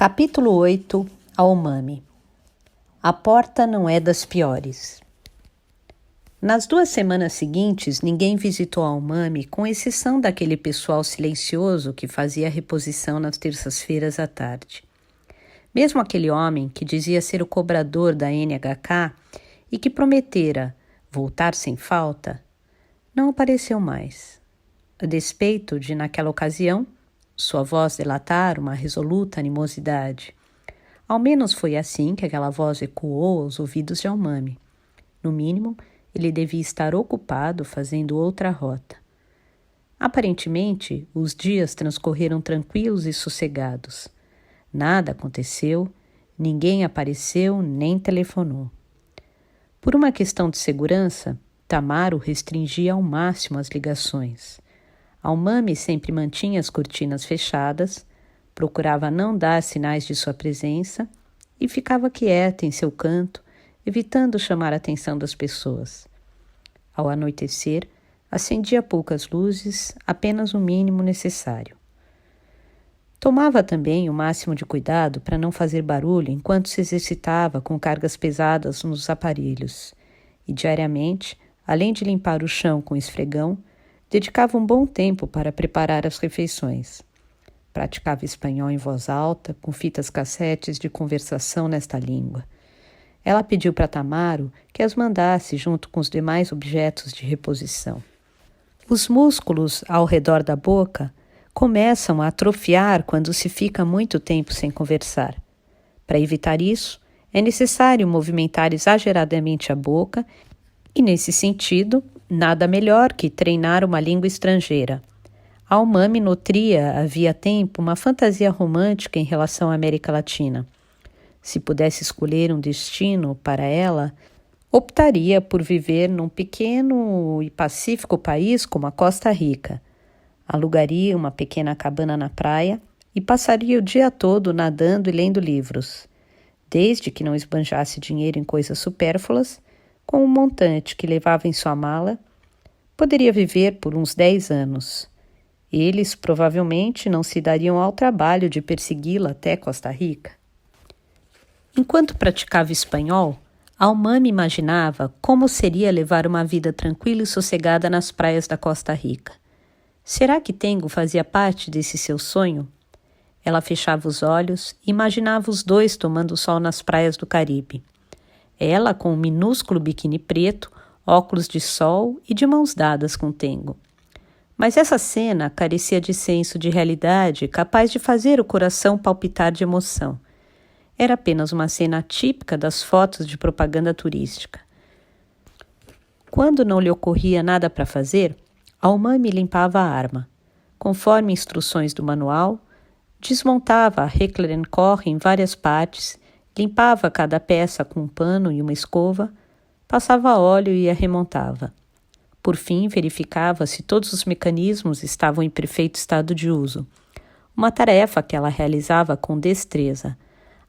Capítulo 8. Aomami. A porta não é das piores. Nas 2 semanas seguintes, ninguém visitou Aomami, com exceção daquele pessoal silencioso que fazia a reposição nas terças-feiras à tarde. Mesmo aquele homem que dizia ser o cobrador da NHK e que prometera voltar sem falta, não apareceu mais. A despeito de, naquela ocasião, sua voz delatar uma resoluta animosidade. Ao menos foi assim que aquela voz ecoou aos ouvidos de Aomami. No mínimo, ele devia estar ocupado fazendo outra rota. Aparentemente, os dias transcorreram tranquilos e sossegados. Nada aconteceu, ninguém apareceu nem telefonou. Por uma questão de segurança, Tamaro restringia ao máximo as ligações. Aomami sempre mantinha as cortinas fechadas, procurava não dar sinais de sua presença e ficava quieta em seu canto, evitando chamar a atenção das pessoas. Ao anoitecer, acendia poucas luzes, apenas o mínimo necessário. Tomava também o máximo de cuidado para não fazer barulho enquanto se exercitava com cargas pesadas nos aparelhos e, diariamente, além de limpar o chão com esfregão, dedicava um bom tempo para preparar as refeições. Praticava espanhol em voz alta, com fitas cassetes de conversação nesta língua. Ela pediu para Tamaro que as mandasse junto com os demais objetos de reposição. Os músculos ao redor da boca começam a atrofiar quando se fica muito tempo sem conversar. Para evitar isso, é necessário movimentar exageradamente a boca e, nesse sentido, nada melhor que treinar uma língua estrangeira. Aomami nutria havia tempo uma fantasia romântica em relação à América Latina. Se pudesse escolher um destino para ela, optaria por viver num pequeno e pacífico país como a Costa Rica. Alugaria uma pequena cabana na praia e passaria o dia todo nadando e lendo livros, desde que não esbanjasse dinheiro em coisas supérfluas. Com um montante que levava em sua mala, poderia viver por uns 10 anos. Eles provavelmente não se dariam ao trabalho de persegui-la até Costa Rica. Enquanto praticava espanhol, Aomami imaginava como seria levar uma vida tranquila e sossegada nas praias da Costa Rica. Será que Tengo fazia parte desse seu sonho? Ela fechava os olhos e imaginava os dois tomando sol nas praias do Caribe. Ela com um minúsculo biquíni preto, óculos de sol e de mãos dadas com Tengo. Mas essa cena carecia de senso de realidade capaz de fazer o coração palpitar de emoção. Era apenas uma cena típica das fotos de propaganda turística. Quando não lhe ocorria nada para fazer, Aomami limpava a arma. Conforme instruções do manual, desmontava a Heckler & Koch em várias partes, limpava cada peça com um pano e uma escova, passava óleo e a remontava. Por fim, verificava se todos os mecanismos estavam em perfeito estado de uso. Uma tarefa que ela realizava com destreza.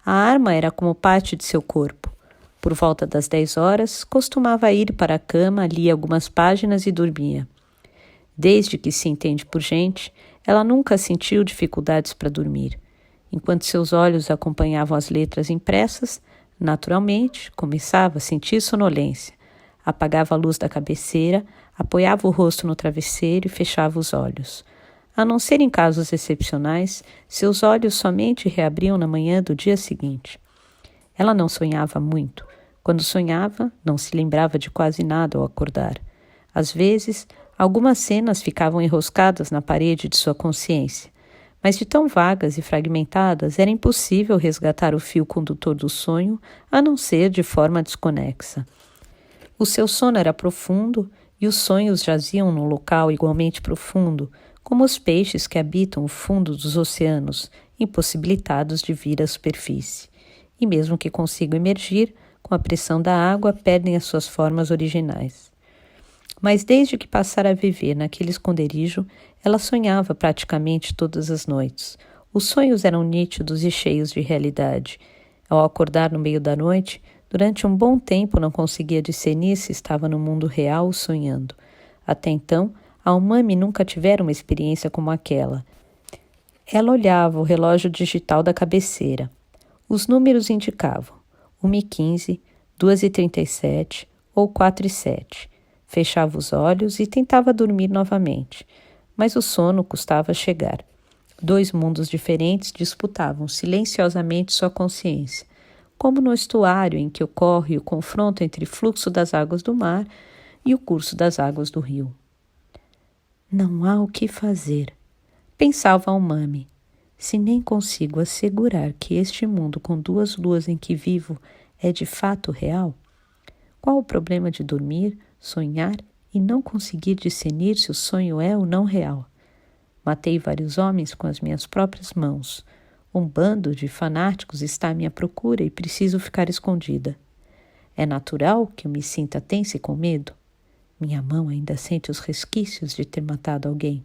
A arma era como parte de seu corpo. Por volta das 10 horas, costumava ir para a cama, lia algumas páginas e dormia. Desde que se entende por gente, ela nunca sentiu dificuldades para dormir. Enquanto seus olhos acompanhavam as letras impressas, naturalmente, começava a sentir sonolência. Apagava a luz da cabeceira, apoiava o rosto no travesseiro e fechava os olhos. A não ser em casos excepcionais, seus olhos somente reabriam na manhã do dia seguinte. Ela não sonhava muito. Quando sonhava, não se lembrava de quase nada ao acordar. Às vezes, algumas cenas ficavam enroscadas na parede de sua consciência, mas de tão vagas e fragmentadas era impossível resgatar o fio condutor do sonho, a não ser de forma desconexa. O seu sono era profundo e os sonhos jaziam num local igualmente profundo, como os peixes que habitam o fundo dos oceanos, impossibilitados de vir à superfície. E mesmo que consigam emergir, com a pressão da água, perdem as suas formas originais. Mas desde que passara a viver naquele esconderijo, ela sonhava praticamente todas as noites. Os sonhos eram nítidos e cheios de realidade. Ao acordar no meio da noite, durante um bom tempo não conseguia discernir se estava no mundo real ou sonhando. Até então, Aomami nunca tivera uma experiência como aquela. Ela olhava o relógio digital da cabeceira. Os números indicavam 1h15, 2h37 ou 4h07. Fechava os olhos e tentava dormir novamente, mas o sono custava chegar. 2 mundos diferentes disputavam silenciosamente sua consciência, como no estuário em que ocorre o confronto entre o fluxo das águas do mar e o curso das águas do rio. Não há o que fazer, pensava Umami. Se nem consigo assegurar que este mundo com 2 luas em que vivo é de fato real, qual o problema de dormir, sonhar e não conseguir discernir se o sonho é ou não real? Matei vários homens com as minhas próprias mãos. Um bando de fanáticos está à minha procura e preciso ficar escondida. É natural que eu me sinta tensa e com medo? Minha mão ainda sente os resquícios de ter matado alguém.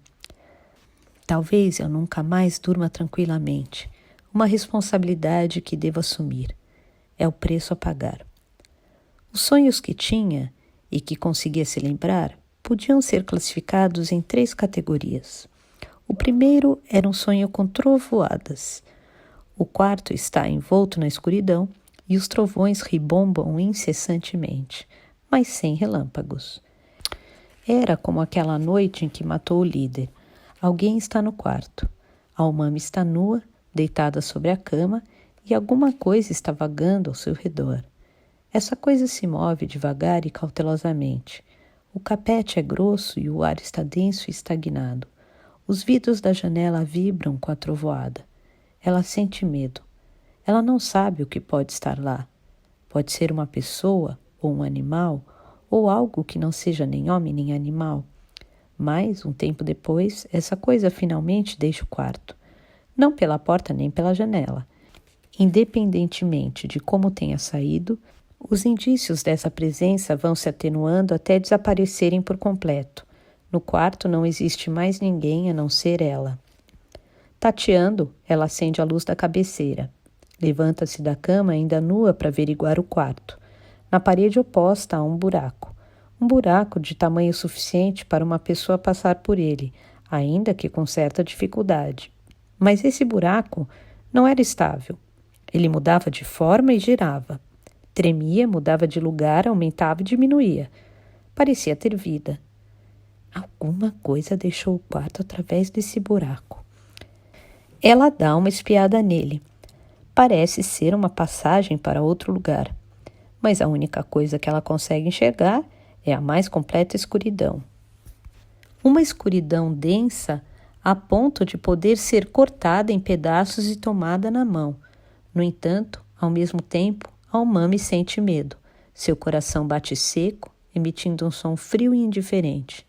Talvez eu nunca mais durma tranquilamente. Uma responsabilidade que devo assumir. É o preço a pagar. Os sonhos que tinha e que conseguia se lembrar podiam ser classificados em 3 categorias. O primeiro era um sonho com trovoadas. O quarto está envolto na escuridão e os trovões ribombam incessantemente, mas sem relâmpagos. Era como aquela noite em que matou o líder. Alguém está no quarto. A Umami está nua, deitada sobre a cama, e alguma coisa está vagando ao seu redor. Essa coisa se move devagar e cautelosamente. O capete é grosso e o ar está denso e estagnado. Os vidros da janela vibram com a trovoada. Ela sente medo. Ela não sabe o que pode estar lá. Pode ser uma pessoa ou um animal, ou algo que não seja nem homem nem animal. Mas, um tempo depois, essa coisa finalmente deixa o quarto. Não pela porta nem pela janela. Independentemente de como tenha saído, os indícios dessa presença vão se atenuando até desaparecerem por completo. No quarto não existe mais ninguém a não ser ela. Tateando, ela acende a luz da cabeceira. Levanta-se da cama ainda nua para averiguar o quarto. Na parede oposta há um buraco. Um buraco de tamanho suficiente para uma pessoa passar por ele, ainda que com certa dificuldade. Mas esse buraco não era estável. Ele mudava de forma e girava. Tremia, mudava de lugar, aumentava e diminuía. Parecia ter vida. Alguma coisa deixou o quarto através desse buraco. Ela dá uma espiada nele. Parece ser uma passagem para outro lugar. Mas a única coisa que ela consegue enxergar é a mais completa escuridão. Uma escuridão densa a ponto de poder ser cortada em pedaços e tomada na mão. No entanto, ao mesmo tempo, a Umami sente medo. Seu coração bate seco, emitindo um som frio e indiferente.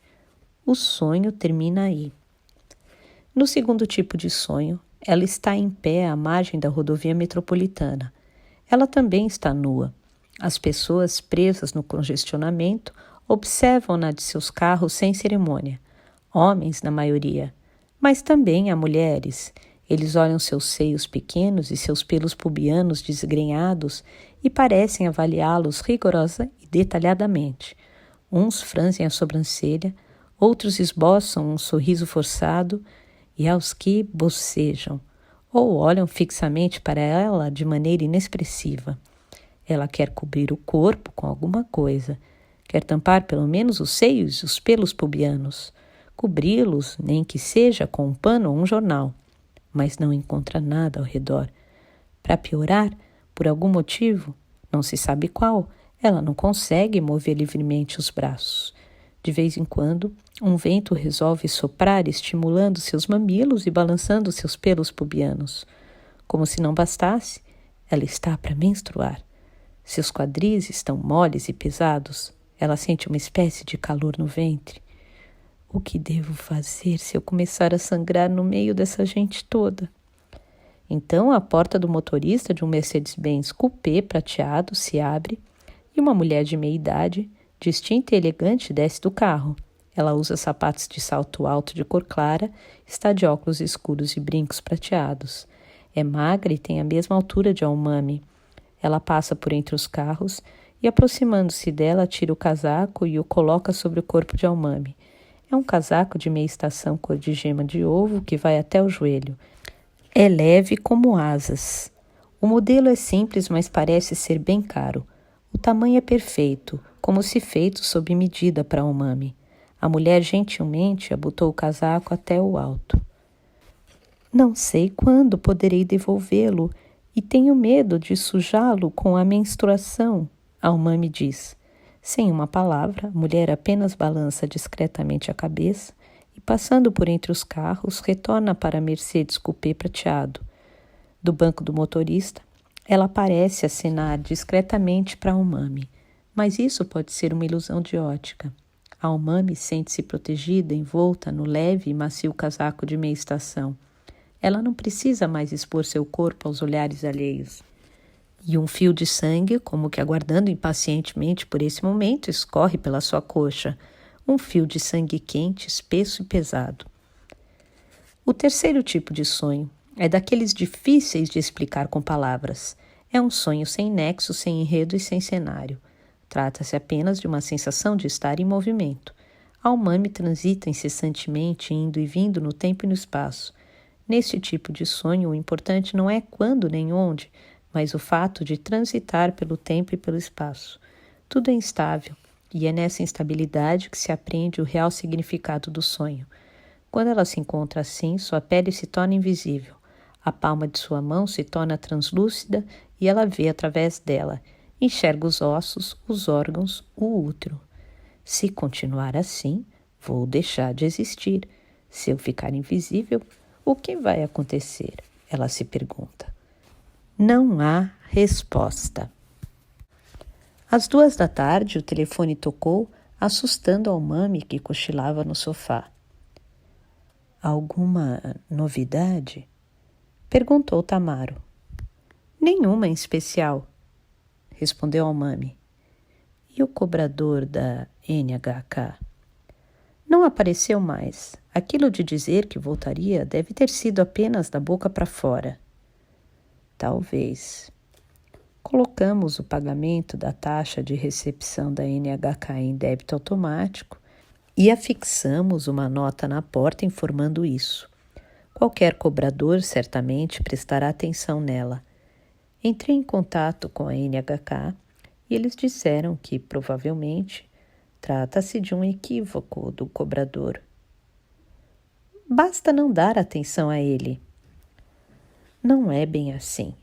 O sonho termina aí. No segundo tipo de sonho, ela está em pé à margem da rodovia metropolitana. Ela também está nua. As pessoas presas no congestionamento observam-na de seus carros sem cerimônia. Homens, na maioria, mas também há mulheres. Eles olham seus seios pequenos e seus pelos pubianos desgrenhados e parecem avaliá-los rigorosa e detalhadamente. Uns franzem a sobrancelha, outros esboçam um sorriso forçado e aos que bocejam ou olham fixamente para ela de maneira inexpressiva. Ela quer cobrir o corpo com alguma coisa, quer tampar pelo menos os seios e os pelos pubianos, cobri-los, nem que seja com um pano ou um jornal, mas não encontra nada ao redor. Para piorar, por algum motivo, não se sabe qual, ela não consegue mover livremente os braços. De vez em quando, um vento resolve soprar, estimulando seus mamilos e balançando seus pelos pubianos. Como se não bastasse, ela está para menstruar. Seus quadris estão moles e pesados. Ela sente uma espécie de calor no ventre. O que devo fazer se eu começar a sangrar no meio dessa gente toda? Então a porta do motorista de um Mercedes-Benz coupé prateado se abre e uma mulher de meia-idade, distinta e elegante, desce do carro. Ela usa sapatos de salto alto de cor clara, está de óculos escuros e brincos prateados. É magra e tem a mesma altura de Umami. Ela passa por entre os carros e, aproximando-se dela, tira o casaco e o coloca sobre o corpo de Umami. É um casaco de meia estação cor de gema de ovo que vai até o joelho. É leve como asas. O modelo é simples, mas parece ser bem caro. O tamanho é perfeito, como se feito sob medida para Umami. A mulher gentilmente abotou o casaco até o alto. Não sei quando poderei devolvê-lo e tenho medo de sujá-lo com a menstruação, a Umami diz. Sem uma palavra, a mulher apenas balança discretamente a cabeça e, passando por entre os carros, retorna para a Mercedes Coupé prateado. Do banco do motorista, ela parece acenar discretamente para a Umami, mas isso pode ser uma ilusão de ótica. A Umami sente-se protegida, envolta no leve e macio casaco de meia estação. Ela não precisa mais expor seu corpo aos olhares alheios. E um fio de sangue, como que aguardando impacientemente por esse momento, escorre pela sua coxa. Um fio de sangue quente, espesso e pesado. O terceiro tipo de sonho é daqueles difíceis de explicar com palavras. É um sonho sem nexo, sem enredo e sem cenário. Trata-se apenas de uma sensação de estar em movimento. A Umami transita incessantemente, indo e vindo no tempo e no espaço. Neste tipo de sonho, o importante não é quando nem onde, mas o fato de transitar pelo tempo e pelo espaço. Tudo é instável, e é nessa instabilidade que se aprende o real significado do sonho. Quando ela se encontra assim, sua pele se torna invisível. A palma de sua mão se torna translúcida e ela vê através dela. Enxerga os ossos, os órgãos, o útero. Se continuar assim, vou deixar de existir. Se eu ficar invisível, o que vai acontecer? Ela se pergunta. Não há resposta. Às 2 da tarde, o telefone tocou, assustando a Umami que cochilava no sofá. Alguma novidade? Perguntou Tamaro. Nenhuma em especial, respondeu a Umami. E o cobrador da NHK? Não apareceu mais. Aquilo de dizer que voltaria deve ter sido apenas da boca para fora. Talvez. Colocamos o pagamento da taxa de recepção da NHK em débito automático e afixamos uma nota na porta informando isso. Qualquer cobrador certamente prestará atenção nela. Entrei em contato com a NHK e eles disseram que, provavelmente, trata-se de um equívoco do cobrador. Basta não dar atenção a ele. Não é bem assim.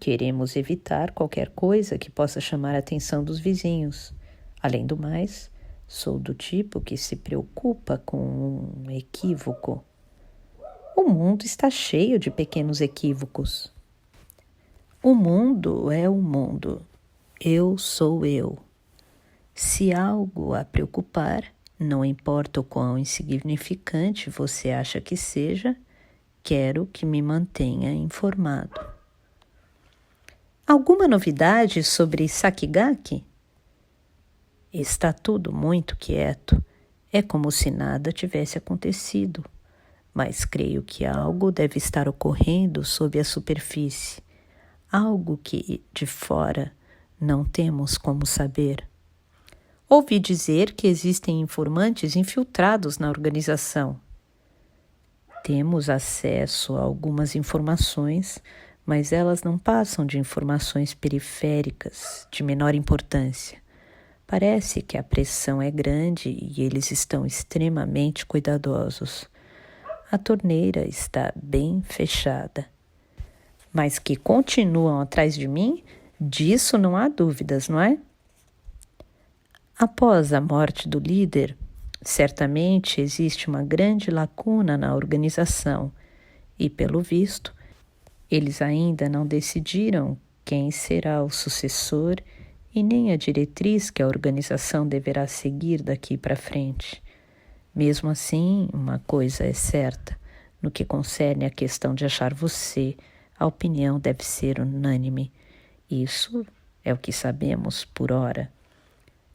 Queremos evitar qualquer coisa que possa chamar a atenção dos vizinhos. Além do mais, sou do tipo que se preocupa com um equívoco. O mundo está cheio de pequenos equívocos. O mundo é o mundo. Eu sou eu. Se algo a preocupar, não importa o quão insignificante você acha que seja, quero que me mantenha informado. Alguma novidade sobre Sakigake? Está tudo muito quieto. É como se nada tivesse acontecido. Mas creio que algo deve estar ocorrendo sob a superfície. Algo que, de fora, não temos como saber. Ouvi dizer que existem informantes infiltrados na organização. Temos acesso a algumas informações, mas elas não passam de informações periféricas, de menor importância. Parece que a pressão é grande e eles estão extremamente cuidadosos. A torneira está bem fechada. Mas que continuam atrás de mim, disso não há dúvidas, não é? Após a morte do líder, certamente existe uma grande lacuna na organização e, pelo visto, eles ainda não decidiram quem será o sucessor e nem a diretriz que a organização deverá seguir daqui para frente. Mesmo assim, uma coisa é certa: no que concerne à questão de achar você, a opinião deve ser unânime. Isso é o que sabemos por ora.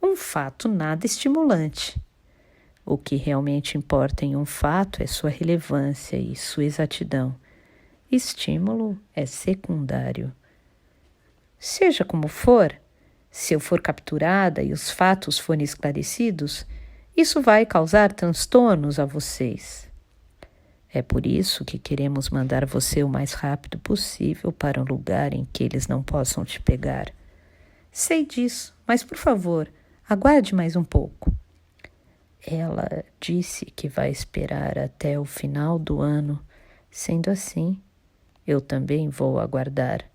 Um fato nada estimulante. O que realmente importa em um fato é sua relevância e sua exatidão. Estímulo é secundário. Seja como for, se eu for capturada e os fatos forem esclarecidos, Isso vai causar transtornos a vocês. É por isso que queremos mandar você o mais rápido possível para um lugar em que eles não possam te pegar. Sei disso, mas por favor, aguarde mais um pouco. Ela disse que vai esperar até o final do ano. Sendo assim, eu também vou aguardar.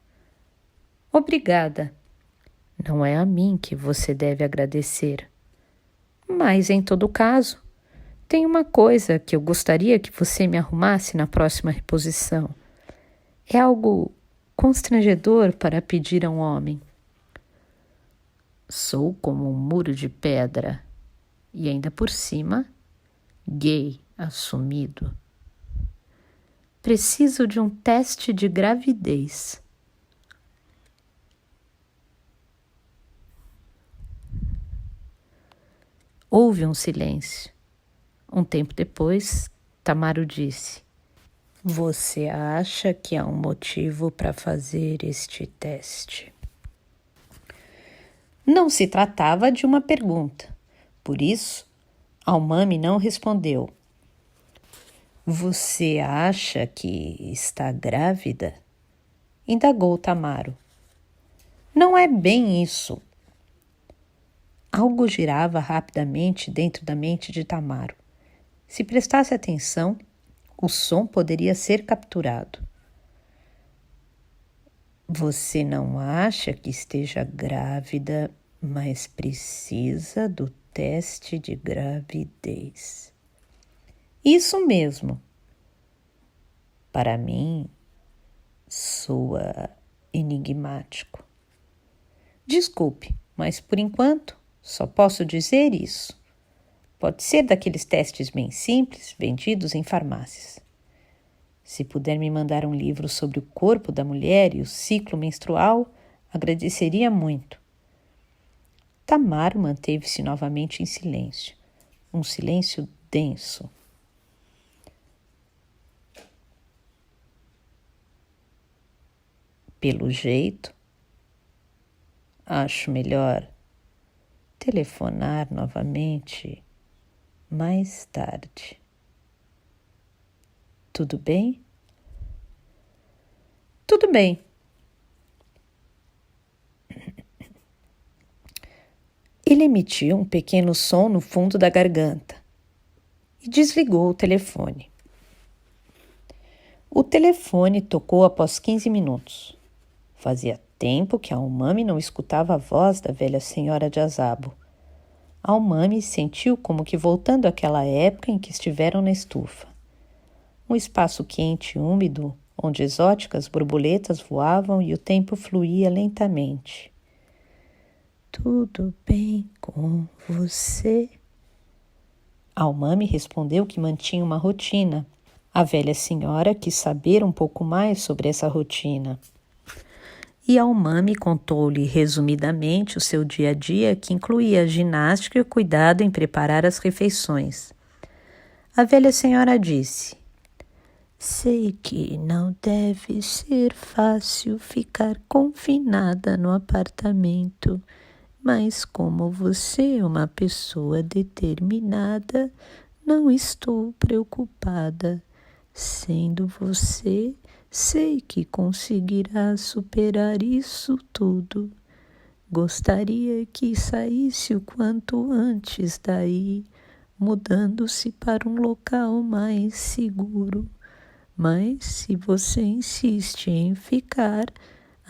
Obrigada. Não é a mim que você deve agradecer. Mas, em todo caso, tem uma coisa que eu gostaria que você me arrumasse na próxima reposição. É algo constrangedor para pedir a um homem. Sou como um muro de pedra e ainda por cima, gay assumido. Preciso de um teste de gravidez. Houve um silêncio. Um tempo depois, Tamaro disse: Você acha que há um motivo para fazer este teste? Não se tratava de uma pergunta. Por isso, Almami não respondeu. Você acha que está grávida? Indagou Tamaro. Não é bem isso. Algo girava rapidamente dentro da mente de Tamaro. Se prestasse atenção, o som poderia ser capturado. Você não acha que esteja grávida, mas precisa do teste de gravidez? Isso mesmo. Para mim, soa enigmático. Desculpe, mas por enquanto só posso dizer isso. Pode ser daqueles testes bem simples, vendidos em farmácias. Se puder me mandar um livro sobre o corpo da mulher e o ciclo menstrual, agradeceria muito. Tamar manteve-se novamente em silêncio, um silêncio denso. Pelo jeito, acho melhor telefonar novamente mais tarde. Tudo bem? Tudo bem. Ele emitiu um pequeno som no fundo da garganta e desligou o telefone. O telefone tocou após 15 minutos. Fazia tempo que Almami não escutava a voz da velha senhora de Azabo. Almami sentiu como que voltando àquela época em que estiveram na estufa. Um espaço quente e úmido, onde exóticas borboletas voavam e o tempo fluía lentamente. Tudo bem com você? Almami respondeu que mantinha uma rotina. A velha senhora quis saber um pouco mais sobre essa rotina. E Almami contou-lhe resumidamente o seu dia a dia, que incluía a ginástica e o cuidado em preparar as refeições. A velha senhora disse: Sei que não deve ser fácil ficar confinada no apartamento, mas como você é uma pessoa determinada, não estou preocupada. Sendo você, sei que conseguirá superar isso tudo. Gostaria que saísse o quanto antes daí, mudando-se para um local mais seguro. Mas se você insiste em ficar,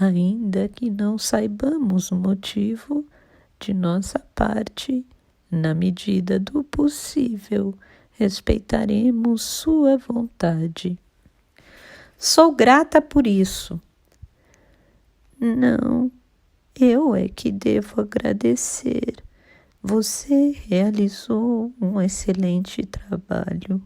ainda que não saibamos o motivo, de nossa parte, na medida do possível, respeitaremos sua vontade. Sou grata por isso. Não, eu é que devo agradecer. Você realizou um excelente trabalho.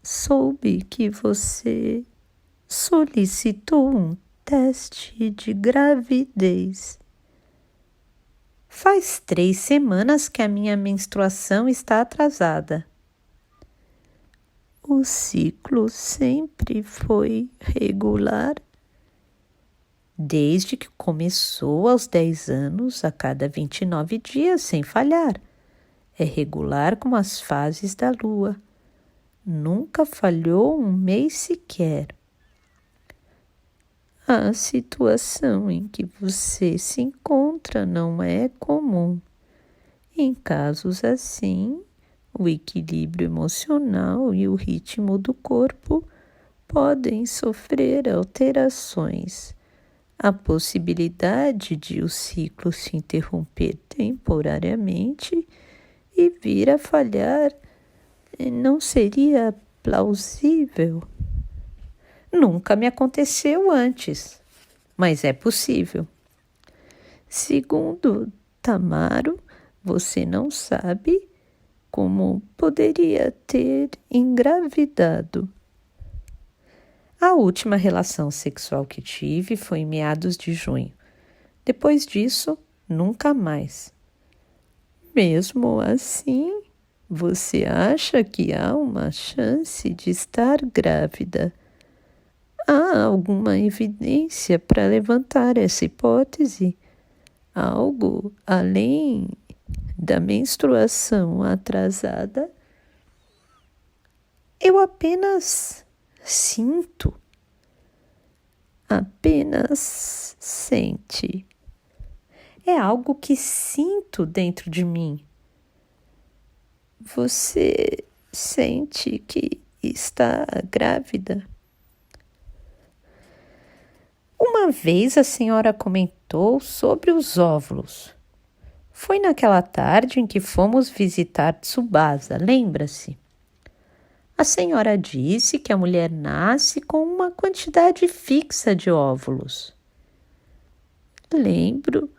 Soube que você solicitou um teste de gravidez. Faz 3 semanas que a minha menstruação está atrasada. O ciclo sempre foi regular? desde que começou aos 10 anos, a cada 29 dias, sem falhar. É regular como as fases da lua. Nunca falhou um mês sequer. A situação em que você se encontra não é comum. Em casos assim, o equilíbrio emocional e o ritmo do corpo podem sofrer alterações. A possibilidade de o ciclo se interromper temporariamente e vir a falhar não seria plausível. Nunca me aconteceu antes, mas é possível. Segundo Tamaro, você não sabe como poderia ter engravidado. A última relação sexual que tive foi em meados de junho. Depois disso, nunca mais. Mesmo assim, você acha que há uma chance de estar grávida? Há alguma evidência para levantar essa hipótese? Algo além da menstruação atrasada? Eu apenas sinto. Apenas sente. É algo que sinto dentro de mim. Você sente que está grávida? Uma vez a senhora comentou sobre os óvulos. Foi naquela tarde em que fomos visitar Tsubasa, lembra-se? A senhora disse que a mulher nasce com uma quantidade fixa de óvulos. Lembro.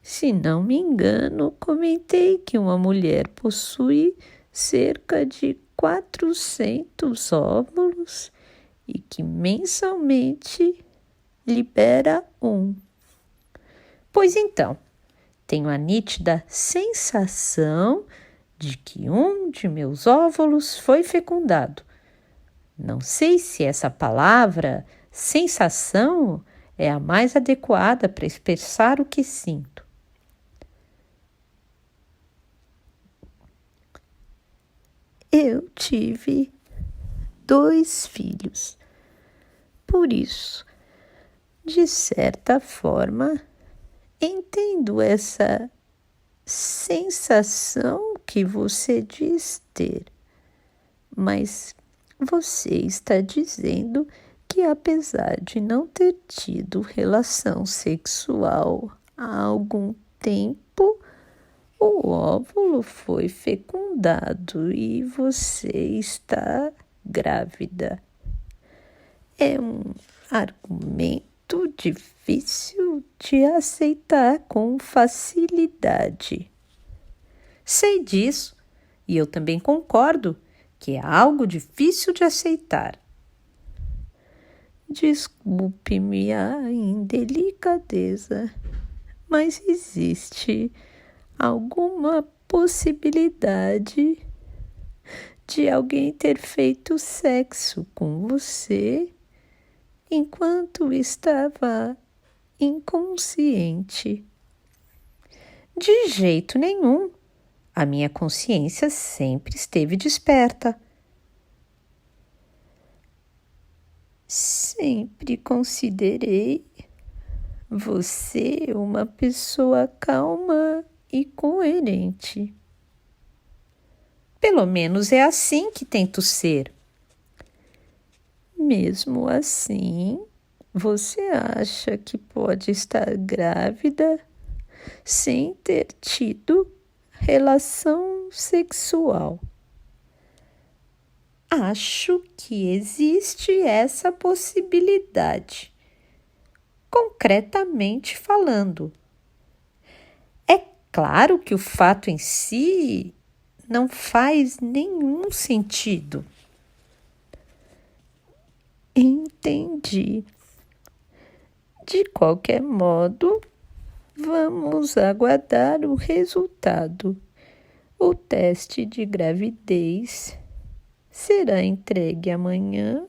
Se não me engano, comentei que uma mulher possui cerca de 400 óvulos e que mensalmente libera um. Pois então, tenho a nítida sensação de que um de meus óvulos foi fecundado. Não sei se essa palavra, sensação, é a mais adequada para expressar o que sinto. Eu tive 2 filhos. Por isso, de certa forma, entendo essa sensação que você diz ter. Mas você está dizendo que, apesar de não ter tido relação sexual há algum tempo, o óvulo foi fecundado e você está grávida. É um argumento difícil de aceitar com facilidade. Sei disso e eu também concordo que é algo difícil de aceitar. Desculpe-me a indelicadeza, mas existe alguma possibilidade de alguém ter feito sexo com você enquanto estava inconsciente? De jeito nenhum. A minha consciência sempre esteve desperta. Sempre considerei você uma pessoa calma e coerente. Pelo menos é assim que tento ser. Mesmo assim, você acha que pode estar grávida sem ter tido relação sexual? Acho que existe essa possibilidade, concretamente falando. É claro que o fato em si não faz nenhum sentido. Entendi. De qualquer modo, vamos aguardar o resultado. O teste de gravidez será entregue amanhã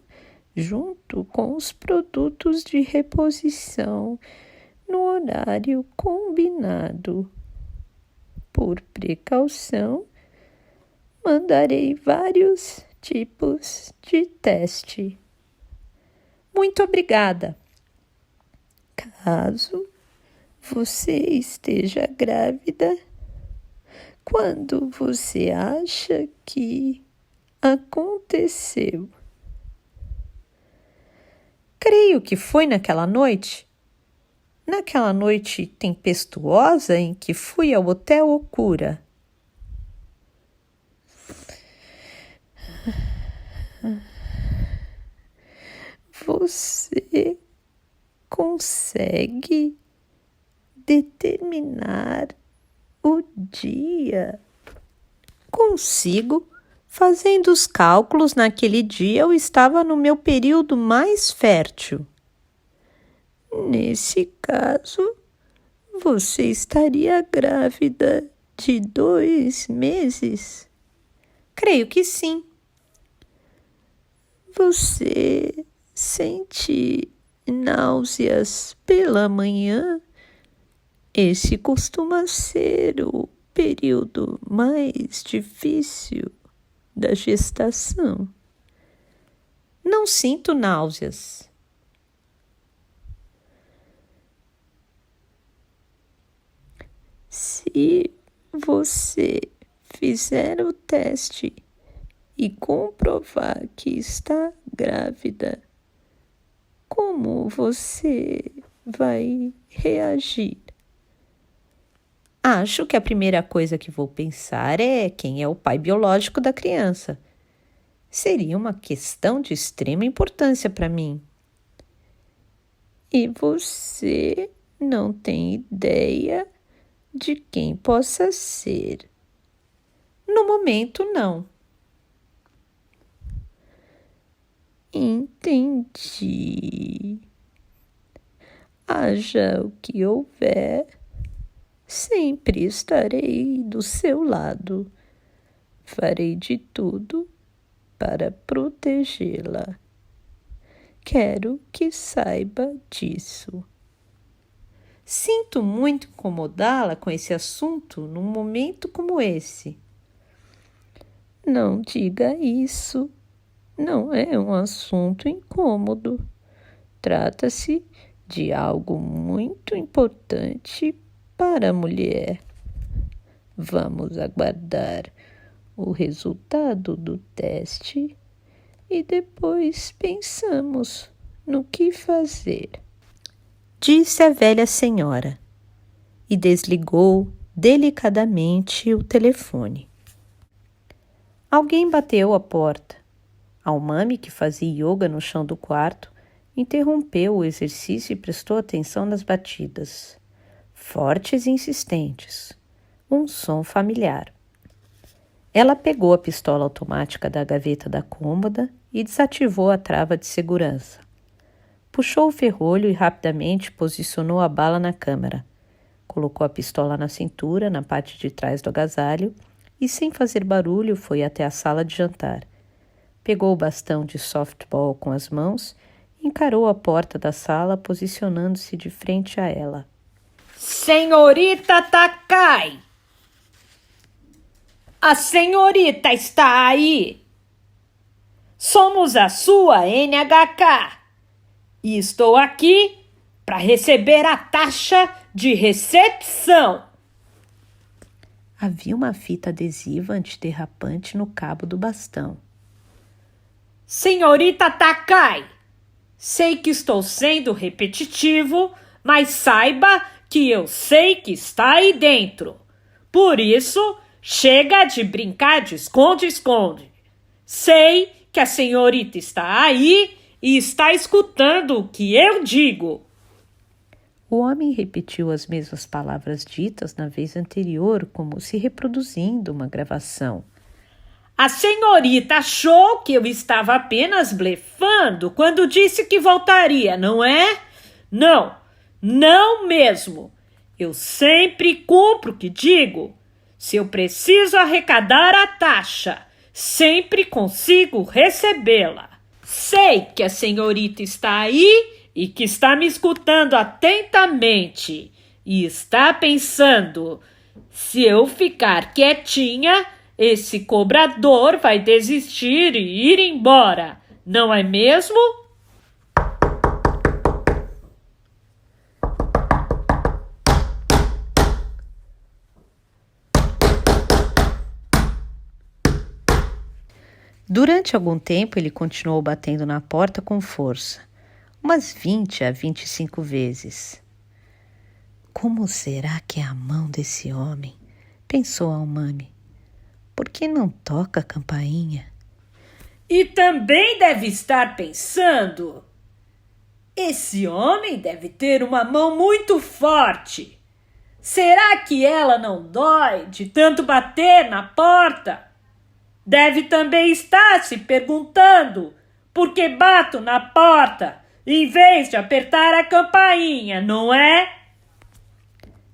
junto com os produtos de reposição, no horário combinado. Por precaução, mandarei vários tipos de teste. Muito obrigada. Caso você esteja grávida, quando você acha que aconteceu? Creio que foi naquela noite tempestuosa em que fui ao Hotel Okura. Você consegue determinar o dia? Consigo. Fazendo os cálculos, naquele dia eu estava no meu período mais fértil. Nesse caso, você estaria grávida de 2 meses? Creio que sim. Você sente náuseas pela manhã? Esse costuma ser o período mais difícil da gestação. Não sinto náuseas. Se você fizer o teste e comprovar que está grávida, como você vai reagir? Acho que a primeira coisa que vou pensar é quem é o pai biológico da criança. Seria uma questão de extrema importância para mim. E você não tem ideia de quem possa ser? No momento, não. Entendi. Haja o que houver, sempre estarei do seu lado. Farei de tudo para protegê-la. Quero que saiba disso. Sinto muito incomodá-la com esse assunto num momento como esse. Não diga isso. Não é um assunto incômodo. Trata-se de algo muito importante para a mulher. Vamos aguardar o resultado do teste e depois pensamos no que fazer, disse a velha senhora e desligou delicadamente o telefone. Alguém bateu à porta. A umami, que fazia yoga no chão do quarto, interrompeu o exercício e prestou atenção nas batidas, fortes e insistentes, um som familiar. Ela pegou a pistola automática da gaveta da cômoda e desativou a trava de segurança. Puxou o ferrolho e rapidamente posicionou a bala na câmara. Colocou a pistola na cintura, na parte de trás do agasalho, e sem fazer barulho foi até a sala de jantar. Pegou o bastão de softball com as mãos e encarou a porta da sala, posicionando-se de frente a ela. Senhorita Takai! A senhorita está aí! Somos a sua NHK e estou aqui para receber a taxa de recepção. Havia uma fita adesiva antiderrapante no cabo do bastão. Senhorita Takai, sei que estou sendo repetitivo, mas saiba que eu sei que está aí dentro. Por isso, chega de brincar de esconde-esconde. Sei que a senhorita está aí e está escutando o que eu digo. O homem repetiu as mesmas palavras ditas na vez anterior, como se reproduzindo uma gravação. A senhorita achou que eu estava apenas blefando quando disse que voltaria, não é? Não, não mesmo. Eu sempre cumpro o que digo. Se eu preciso arrecadar a taxa, sempre consigo recebê-la. Sei que a senhorita está aí e que está me escutando atentamente e está pensando: se eu ficar quietinha, esse cobrador vai desistir e ir embora, não é mesmo? Durante algum tempo, ele continuou batendo na porta com força, umas 20 a 25 vezes. Como será que é a mão desse homem? Pensou Almami. Por que não toca a campainha? E também deve estar pensando: esse homem deve ter uma mão muito forte. Será que ela não dói de tanto bater na porta? Deve também estar se perguntando por que bato na porta em vez de apertar a campainha, não é?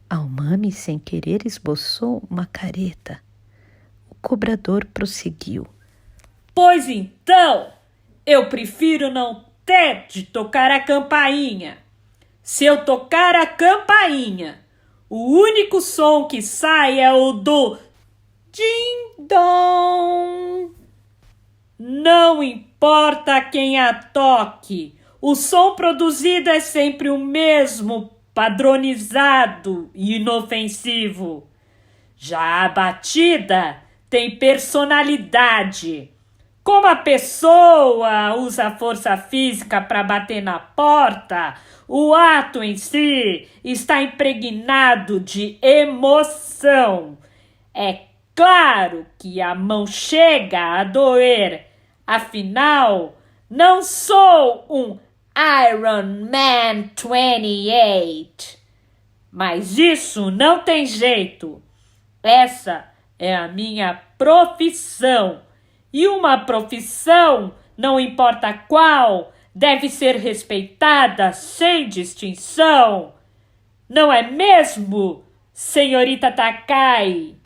Almami, sem querer, esboçou uma careta. O cobrador prosseguiu. Pois então, eu prefiro não ter de tocar a campainha. Se eu tocar a campainha, o único som que sai é o do ding-dong. Não importa quem a toque, o som produzido é sempre o mesmo, padronizado e inofensivo. Já a batida tem personalidade. Como a pessoa usa força física para bater na porta, o ato em si está impregnado de emoção. É claro que a mão chega a doer. Afinal, não sou um Iron Man 28. Mas isso não tem jeito. Essa é a minha profissão. E uma profissão, não importa qual, deve ser respeitada sem distinção. Não é mesmo, senhorita Takai?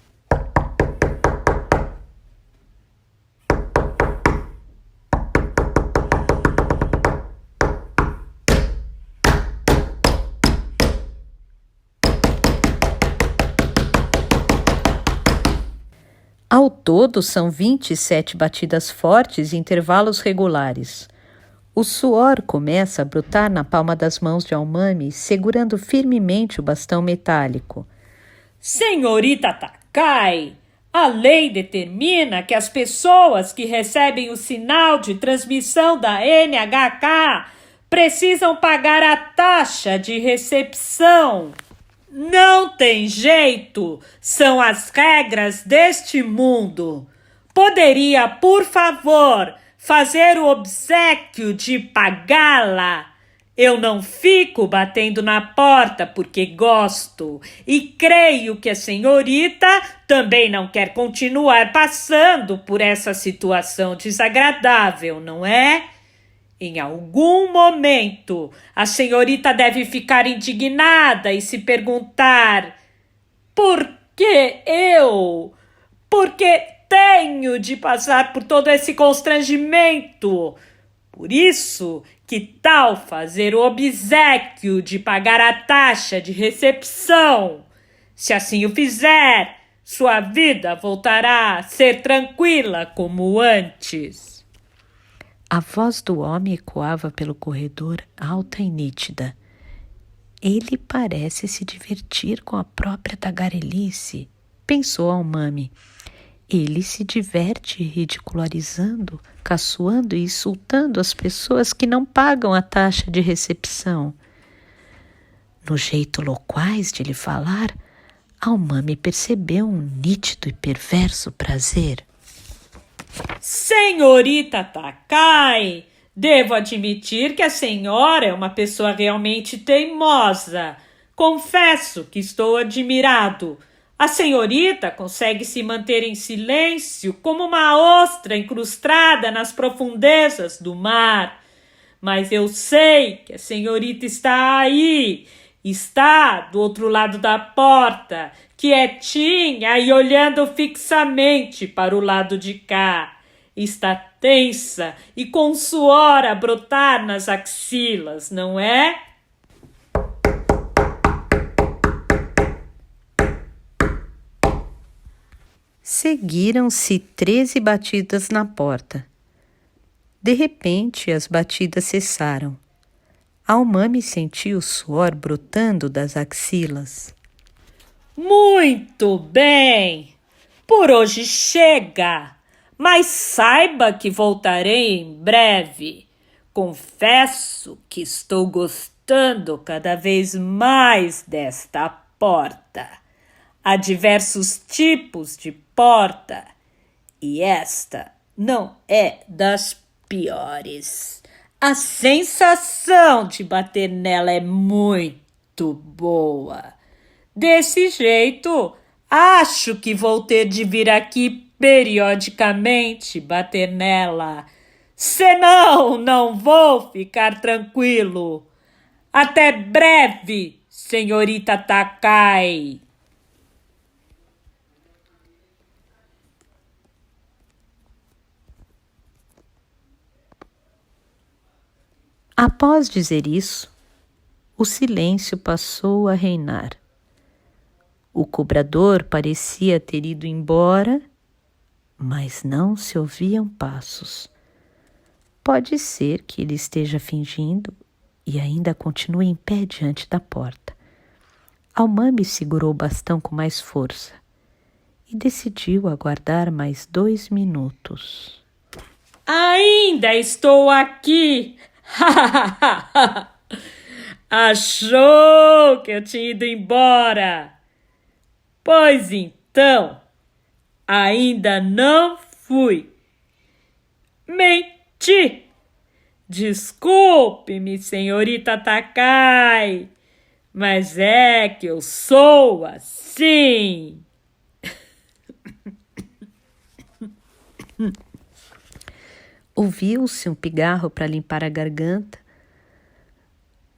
Ao todo, são 27 batidas fortes em intervalos regulares. O suor começa a brotar na palma das mãos de Almami, segurando firmemente o bastão metálico. Senhorita Takai, a lei determina que as pessoas que recebem o sinal de transmissão da NHK precisam pagar a taxa de recepção. Não tem jeito, são as regras deste mundo. Poderia, por favor, fazer o obséquio de pagá-la? Eu não fico batendo na porta porque gosto e creio que a senhorita também não quer continuar passando por essa situação desagradável, não é? Em algum momento, a senhorita deve ficar indignada e se perguntar: por que eu? Por que tenho de passar por todo esse constrangimento? Por isso, que tal fazer o obséquio de pagar a taxa de recepção? Se assim o fizer, sua vida voltará a ser tranquila como antes. A voz do homem ecoava pelo corredor, alta e nítida. Ele parece se divertir com a própria tagarelice, pensou Almami. Ele se diverte ridicularizando, caçoando e insultando as pessoas que não pagam a taxa de recepção. No jeito loquaz de lhe falar, Almami percebeu um nítido e perverso prazer. Senhorita Takai, devo admitir que a senhora é uma pessoa realmente teimosa. Confesso que estou admirado. A senhorita consegue se manter em silêncio como uma ostra incrustada nas profundezas do mar. Mas eu sei que a senhorita está aí, está do outro lado da porta, quietinha e olhando fixamente para o lado de cá. Está tensa e com suor a brotar nas axilas, não é? Seguiram-se 13 batidas na porta. De repente, as batidas cessaram. Almami sentiu o suor brotando das axilas. Muito bem! Por hoje chega! Mas saiba que voltarei em breve. Confesso que estou gostando cada vez mais desta porta. Há diversos tipos de porta e esta não é das piores. A sensação de bater nela é muito boa. Desse jeito, acho que vou ter de vir aqui periodicamente bater nela. Senão, não vou ficar tranquilo. Até breve, senhorita Takai. Após dizer isso, o silêncio passou a reinar. O cobrador parecia ter ido embora, mas não se ouviam passos. Pode ser que ele esteja fingindo e ainda continue em pé diante da porta. Almami segurou o bastão com mais força e decidiu aguardar mais 2 minutos. Ainda estou aqui! Achou que eu tinha ido embora? Pois então, ainda não fui. Menti! Desculpe-me, senhorita Takai, mas é que eu sou assim. Ouviu-se um pigarro para limpar a garganta,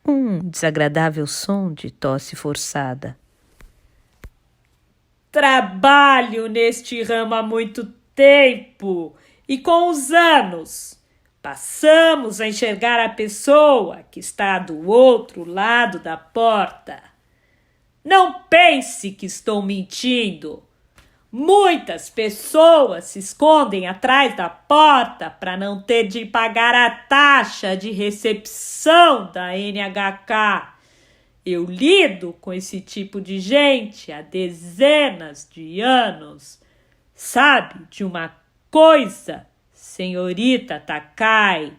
um desagradável som de tosse forçada. Trabalho neste ramo há muito tempo e com os anos passamos a enxergar a pessoa que está do outro lado da porta. Não pense que estou mentindo. Muitas pessoas se escondem atrás da porta para não ter de pagar a taxa de recepção da NHK. Eu lido com esse tipo de gente há dezenas de anos. Sabe de uma coisa, senhorita Takai?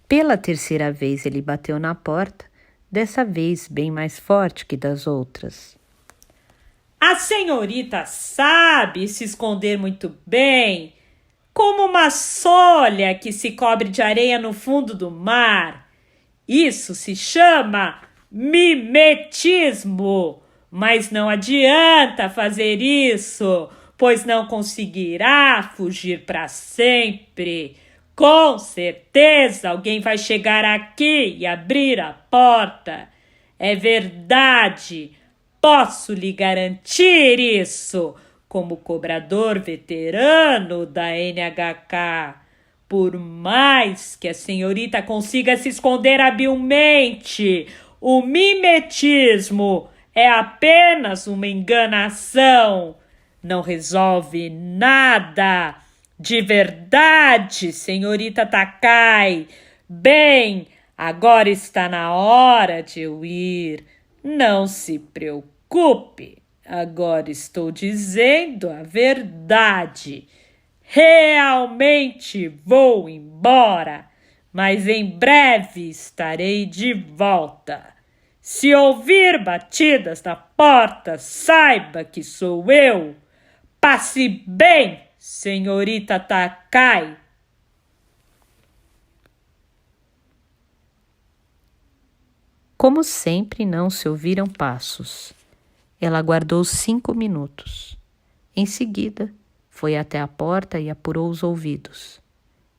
Pela terceira vez ele bateu na porta, dessa vez bem mais forte que das outras. A senhorita sabe se esconder muito bem, como uma solha que se cobre de areia no fundo do mar. Isso se chama mimetismo, mas não adianta fazer isso, pois não conseguirá fugir para sempre. Com certeza alguém vai chegar aqui e abrir a porta. É verdade, posso lhe garantir isso, como cobrador veterano da NHK. Por mais que a senhorita consiga se esconder habilmente, o mimetismo é apenas uma enganação. Não resolve nada. De verdade, senhorita Takai. Bem, agora está na hora de eu ir. Não se preocupe. Agora estou dizendo a verdade. Realmente vou embora, mas em breve estarei de volta. Se ouvir batidas na porta, saiba que sou eu. Passe bem, senhorita Takai. Como sempre, não se ouviram passos. Ela aguardou 5 minutos. Em seguida, foi até a porta e apurou os ouvidos.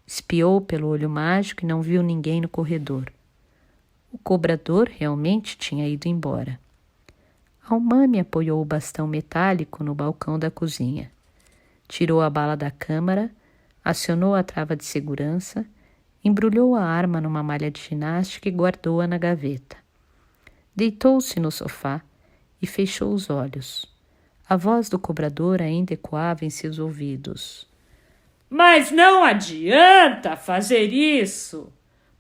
Espiou pelo olho mágico e não viu ninguém no corredor. O cobrador realmente tinha ido embora. Almami apoiou o bastão metálico no balcão da cozinha. Tirou a bala da câmara, acionou a trava de segurança, embrulhou a arma numa malha de ginástica e guardou-a na gaveta. Deitou-se no sofá e fechou os olhos. A voz do cobrador ainda ecoava em seus ouvidos. Mas não adianta fazer isso,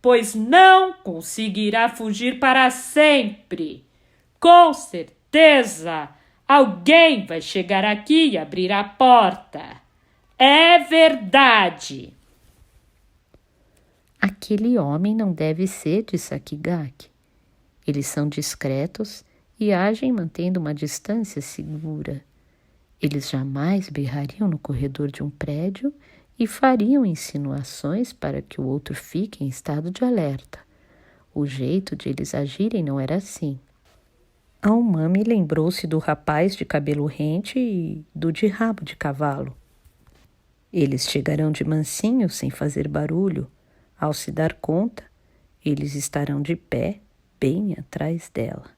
pois não conseguirá fugir para sempre. Com certeza, alguém vai chegar aqui e abrir a porta. É verdade. Aquele homem não deve ser de Sakigake. Eles são discretos e agem mantendo uma distância segura. Eles jamais berrariam no corredor de um prédio e fariam insinuações para que o outro fique em estado de alerta. O jeito de eles agirem não era assim. Almami lembrou-se do rapaz de cabelo rente e do de rabo de cavalo. Eles chegarão de mansinho, sem fazer barulho. Ao se dar conta, eles estarão de pé, bem atrás dela.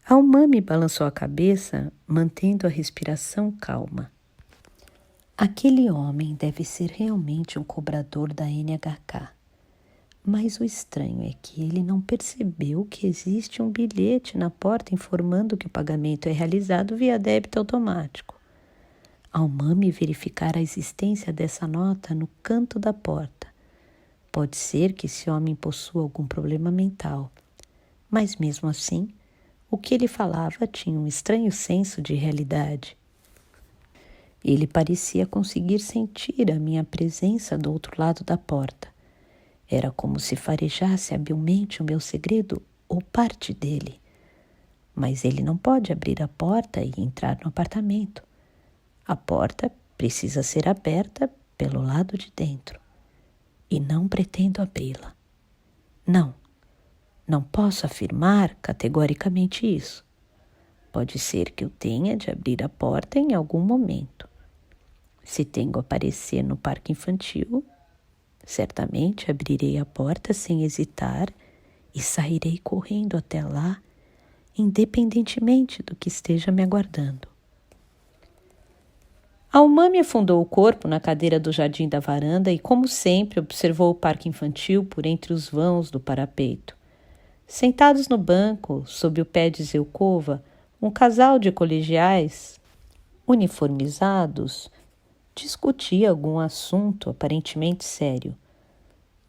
Almami balançou a cabeça, mantendo a respiração calma. Aquele homem deve ser realmente um cobrador da NHK. Mas o estranho é que ele não percebeu que existe um bilhete na porta informando que o pagamento é realizado via débito automático. Almami verificara a existência dessa nota no canto da porta. Pode ser que esse homem possua algum problema mental, mas mesmo assim, o que ele falava tinha um estranho senso de realidade. Ele parecia conseguir sentir a minha presença do outro lado da porta. Era como se farejasse habilmente o meu segredo ou parte dele. Mas ele não pode abrir a porta e entrar no apartamento. A porta precisa ser aberta pelo lado de dentro. E não pretendo abri-la. Não posso afirmar categoricamente isso. Pode ser que eu tenha de abrir a porta em algum momento. Se tenho a aparecer no parque infantil, certamente abrirei a porta sem hesitar e sairei correndo até lá, independentemente do que esteja me aguardando. Almami afundou o corpo na cadeira do jardim da varanda e, como sempre, observou o parque infantil por entre os vãos do parapeito. Sentados no banco, sob o pé de Zelkova, um casal de colegiais uniformizados discutia algum assunto aparentemente sério.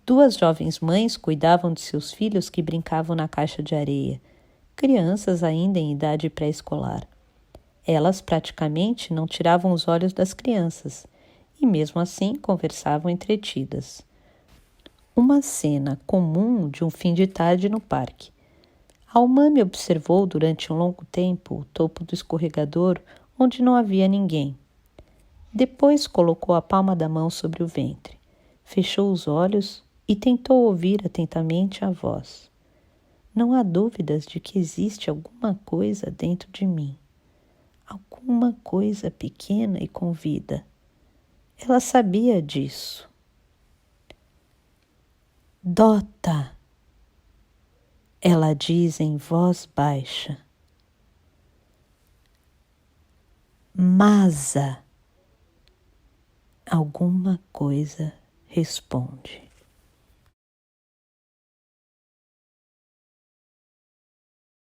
Duas jovens mães cuidavam de seus filhos que brincavam na caixa de areia, crianças ainda em idade pré-escolar. Elas praticamente não tiravam os olhos das crianças e, mesmo assim, conversavam entretidas. Uma cena comum de um fim de tarde no parque. Almami observou durante um longo tempo o topo do escorregador onde não havia ninguém. Depois colocou a palma da mão sobre o ventre, fechou os olhos e tentou ouvir atentamente a voz. Não há dúvidas de que existe alguma coisa dentro de mim. Alguma coisa pequena e com vida. Ela sabia disso. Dota, ela diz em voz baixa. Masa, alguma coisa responde.